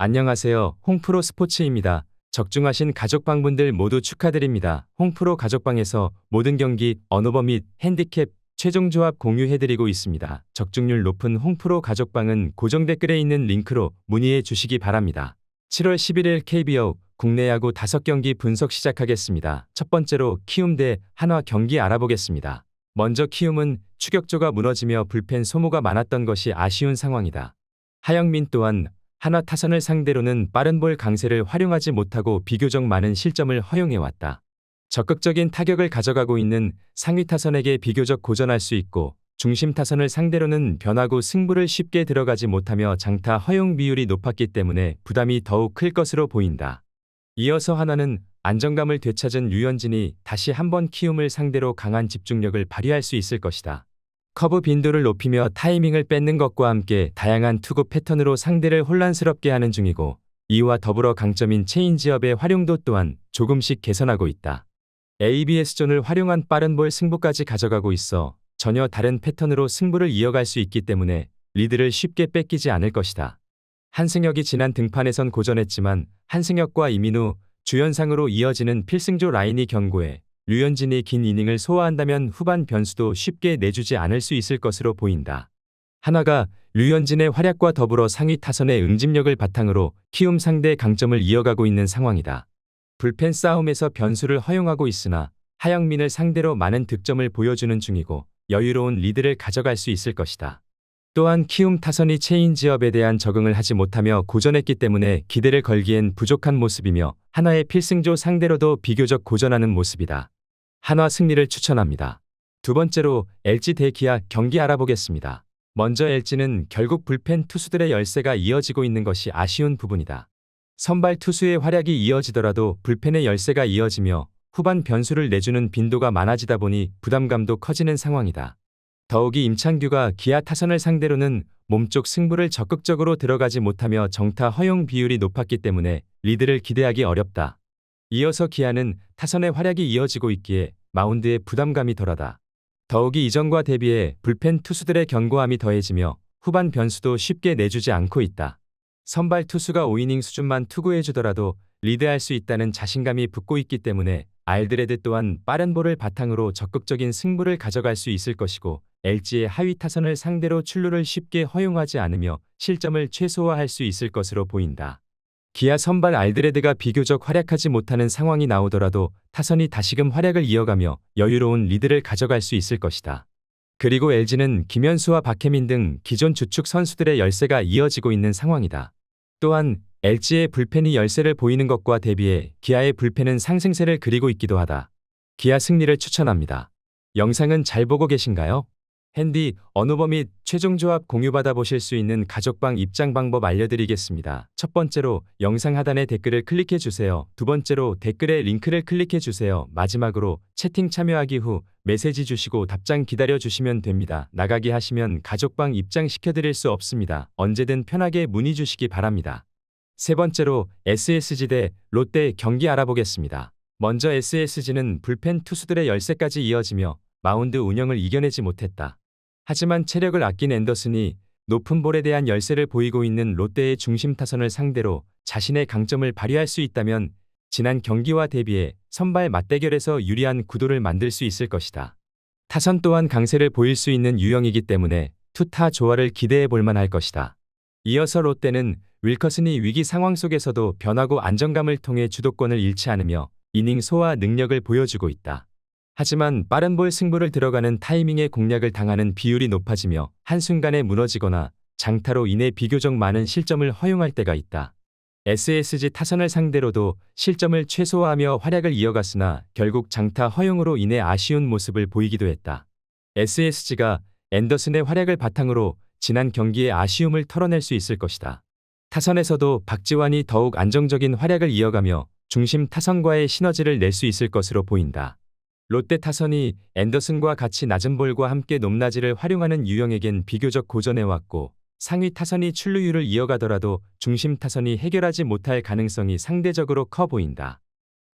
안녕하세요. 홍프로 스포츠입니다. 적중하신 가족방분들 모두 축하드립니다. 홍프로 가족방에서 모든 경기, 언오버 및 핸디캡, 최종 조합 공유해드리고 있습니다. 적중률 높은 홍프로 가족방은 고정 댓글에 있는 링크로 문의해 주시기 바랍니다. 7월 11일 KBO 국내 야구 5경기 분석 시작하겠습니다. 첫 번째로 키움 대 한화 경기 알아보겠습니다. 먼저 키움은 추격조가 무너지며 불펜 소모가 많았던 것이 아쉬운 상황이다. 하영민 또한 한화 타선을 상대로는 빠른 볼 강세를 활용하지 못하고 비교적 많은 실점을 허용해왔다. 적극적인 타격을 가져가고 있는 상위 타선에게 비교적 고전할 수 있고 중심 타선을 상대로는 변화구 승부를 쉽게 들어가지 못하며 장타 허용 비율이 높았기 때문에 부담이 더욱 클 것으로 보인다. 이어서 한화는 안정감을 되찾은 류현진이 다시 한번 키움을 상대로 강한 집중력을 발휘할 수 있을 것이다. 커브 빈도를 높이며 타이밍을 뺏는 것과 함께 다양한 투구 패턴으로 상대를 혼란스럽게 하는 중이고 이와 더불어 강점인 체인지업의 활용도 또한 조금씩 개선하고 있다. ABS존을 활용한 빠른 볼 승부까지 가져가고 있어 전혀 다른 패턴으로 승부를 이어갈 수 있기 때문에 리드를 쉽게 뺏기지 않을 것이다. 한승혁이 지난 등판에선 고전했지만 한승혁과 이민우, 주연상으로 이어지는 필승조 라인이 견고해 류현진이 긴 이닝을 소화한다면 후반 변수도 쉽게 내주지 않을 수 있을 것으로 보인다. 한화가 류현진의 활약과 더불어 상위 타선의 응집력을 바탕으로 키움 상대 강점을 이어가고 있는 상황이다. 불펜 싸움에서 변수를 허용하고 있으나 하영민을 상대로 많은 득점을 보여주는 중이고 여유로운 리드를 가져갈 수 있을 것이다. 또한 키움 타선이 체인지업에 대한 적응을 하지 못하며 고전했기 때문에 기대를 걸기엔 부족한 모습이며 한화의 필승조 상대로도 비교적 고전하는 모습이다. 한화 승리를 추천합니다. 두 번째로 LG 대 기아 경기 알아보겠습니다. 먼저 LG는 결국 불펜 투수들의 열세가 이어지고 있는 것이 아쉬운 부분이다. 선발 투수의 활약이 이어지더라도 불펜의 열세가 이어지며 후반 변수를 내주는 빈도가 많아지다 보니 부담감도 커지는 상황이다. 더욱이 임창규가 기아 타선을 상대로는 몸쪽 승부를 적극적으로 들어가지 못하며 정타 허용 비율이 높았기 때문에 리드를 기대하기 어렵다. 이어서 기아는 타선의 활약이 이어지고 있기에 마운드의 부담감이 덜하다. 더욱이 이전과 대비해 불펜 투수들의 견고함이 더해지며 후반 변수도 쉽게 내주지 않고 있다. 선발 투수가 5이닝 수준만 투구해주더라도 리드할 수 있다는 자신감이 붙고 있기 때문에 알드레드 또한 빠른 볼을 바탕으로 적극적인 승부를 가져갈 수 있을 것이고 LG의 하위 타선을 상대로 출루를 쉽게 허용하지 않으며 실점을 최소화할 수 있을 것으로 보인다. 기아 선발 알드레드가 비교적 활약하지 못하는 상황이 나오더라도 타선이 다시금 활약을 이어가며 여유로운 리드를 가져갈 수 있을 것이다. 그리고 LG는 김현수와 박혜민 등 기존 주축 선수들의 열세가 이어지고 있는 상황이다. 또한 LG의 불펜이 열세를 보이는 것과 대비해 기아의 불펜은 상승세를 그리고 있기도 하다. 기아 승리를 추천합니다. 영상은 잘 보고 계신가요? 핸디, 언오버 및 최종 조합 공유받아 보실 수 있는 가족방 입장 방법 알려드리겠습니다. 첫 번째로 영상 하단에 댓글을 클릭해 주세요. 두 번째로 댓글에 링크를 클릭해 주세요. 마지막으로 채팅 참여하기 후 메시지 주시고 답장 기다려 주시면 됩니다. 나가기 하시면 가족방 입장시켜 드릴 수 없습니다. 언제든 편하게 문의 주시기 바랍니다. 세 번째로 SSG 대 롯데 경기 알아보겠습니다. 먼저 SSG는 불펜 투수들의 열세까지 이어지며 마운드 운영을 이겨내지 못했다. 하지만 체력을 아낀 앤더슨이 높은 볼에 대한 열세를 보이고 있는 롯데의 중심 타선을 상대로 자신의 강점을 발휘할 수 있다면 지난 경기와 대비해 선발 맞대결에서 유리한 구도를 만들 수 있을 것이다. 타선 또한 강세를 보일 수 있는 유형이기 때문에 투타 조화를 기대해 볼 만할 것이다. 이어서 롯데는 윌커슨이 위기 상황 속에서도 변화구 안정감을 통해 주도권을 잃지 않으며 이닝 소화 능력을 보여주고 있다. 하지만 빠른 볼 승부를 들어가는 타이밍에 공략을 당하는 비율이 높아지며 한순간에 무너지거나 장타로 인해 비교적 많은 실점을 허용할 때가 있다. SSG 타선을 상대로도 실점을 최소화하며 활약을 이어갔으나 결국 장타 허용으로 인해 아쉬운 모습을 보이기도 했다. SSG가 앤더슨의 활약을 바탕으로 지난 경기의 아쉬움을 털어낼 수 있을 것이다. 타선에서도 박지환이 더욱 안정적인 활약을 이어가며 중심 타선과의 시너지를 낼 수 있을 것으로 보인다. 롯데 타선이 앤더슨과 같이 낮은 볼과 함께 높낮이를 활용하는 유형에겐 비교적 고전해왔고 상위 타선이 출루율을 이어가더라도 중심 타선이 해결하지 못할 가능성이 상대적으로 커 보인다.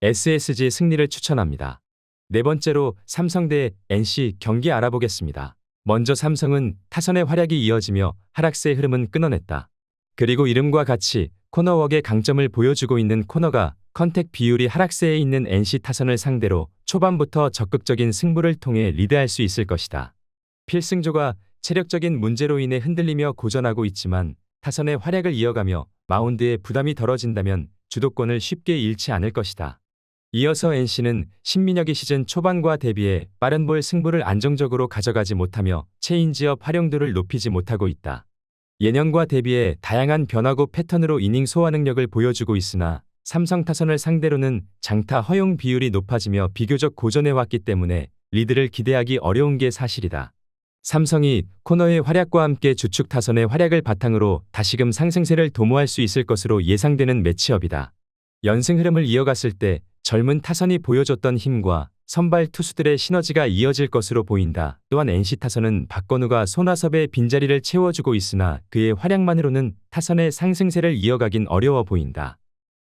SSG 승리를 추천합니다. 네 번째로 삼성 대 NC 경기 알아보겠습니다. 먼저 삼성은 타선의 활약이 이어지며 하락세의 흐름은 끊어냈다. 그리고 이름과 같이 코너웍의 강점을 보여주고 있는 코너가 컨택 비율이 하락세에 있는 NC 타선을 상대로 초반부터 적극적인 승부를 통해 리드할 수 있을 것이다. 필승조가 체력적인 문제로 인해 흔들리며 고전하고 있지만 타선의 활약을 이어가며 마운드에 부담이 덜어진다면 주도권을 쉽게 잃지 않을 것이다. 이어서 NC는 신민혁이 시즌 초반과 대비해 빠른 볼 승부를 안정적으로 가져가지 못하며 체인지업 활용도를 높이지 못하고 있다. 예년과 대비해 다양한 변화구 패턴으로 이닝 소화 능력을 보여주고 있으나 삼성 타선을 상대로는 장타 허용 비율이 높아지며 비교적 고전해왔기 때문에 리드를 기대하기 어려운 게 사실이다. 삼성이 코너의 활약과 함께 주축 타선의 활약을 바탕으로 다시금 상승세를 도모할 수 있을 것으로 예상되는 매치업이다. 연승 흐름을 이어갔을 때 젊은 타선이 보여줬던 힘과 선발 투수들의 시너지가 이어질 것으로 보인다. 또한 NC 타선은 박건우가 손아섭의 빈자리를 채워주고 있으나 그의 활약만으로는 타선의 상승세를 이어가긴 어려워 보인다.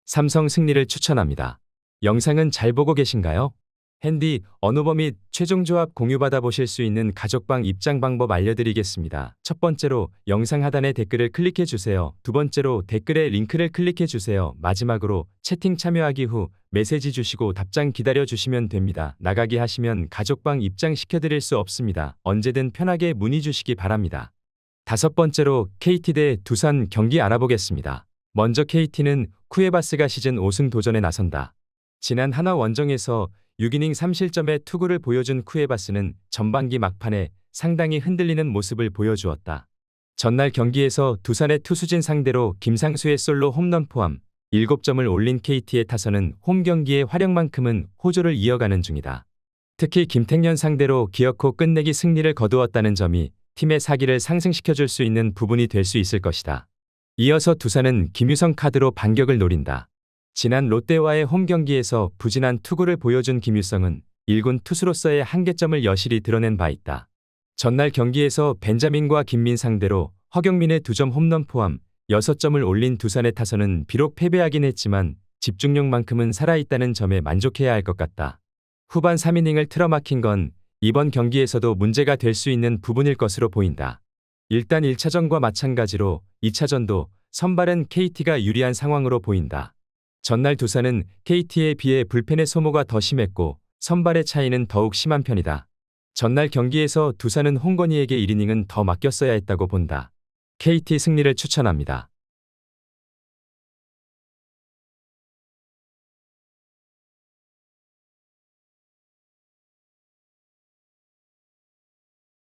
삼성 승리를 추천합니다. 영상은 잘 보고 계신가요? 핸디, 언오버 및 최종 조합 공유받아 보실 수 있는 가족방 입장 방법 알려드리겠습니다. 첫 번째로 영상 하단에 댓글을 클릭해 주세요. 두 번째로 댓글에 링크를 클릭해 주세요. 마지막으로 채팅 참여하기 후 메시지 주시고 답장 기다려 주시면 됩니다. 나가기 하시면 가족방 입장 시켜드릴 수 없습니다. 언제든 편하게 문의 주시기 바랍니다. 다섯 번째로 KT 대 두산 경기 알아보겠습니다. 먼저 KT는 쿠에바스가 시즌 5승 도전에 나선다. 지난 하나 원정에서 6이닝 3실점의 투구를 보여준 쿠에바스는 전반기 막판에 상당히 흔들리는 모습을 보여주었다. 전날 경기에서 두산의 투수진 상대로 김상수의 솔로 홈런 포함 7점을 올린 KT의 타선은 홈 경기의 활약만큼은 호조를 이어가는 중이다. 특히 김택년 상대로 기어코 끝내기 승리를 거두었다는 점이 팀의 사기를 상승시켜줄 수 있는 부분이 될 수 있을 것이다. 이어서 두산은 김유성 카드로 반격을 노린다. 지난 롯데와의 홈 경기에서 부진한 투구를 보여준 김유성은 1군 투수로서의 한계점을 여실히 드러낸 바 있다. 전날 경기에서 벤자민과 김민 상대로 허경민의 2점 홈런 포함 6점을 올린 두산의 타선은 비록 패배하긴 했지만 집중력만큼은 살아있다는 점에 만족해야 할 것 같다. 후반 3이닝을 틀어막힌 건 이번 경기에서도 문제가 될 수 있는 부분일 것으로 보인다. 일단 1차전과 마찬가지로 2차전도 선발은 KT가 유리한 상황으로 보인다. 전날 두산은 KT에 비해 불펜의 소모가 더 심했고 선발의 차이는 더욱 심한 편이다. 전날 경기에서 두산은 홍건희에게 1이닝은 더 맡겼어야 했다고 본다. KT 승리를 추천합니다.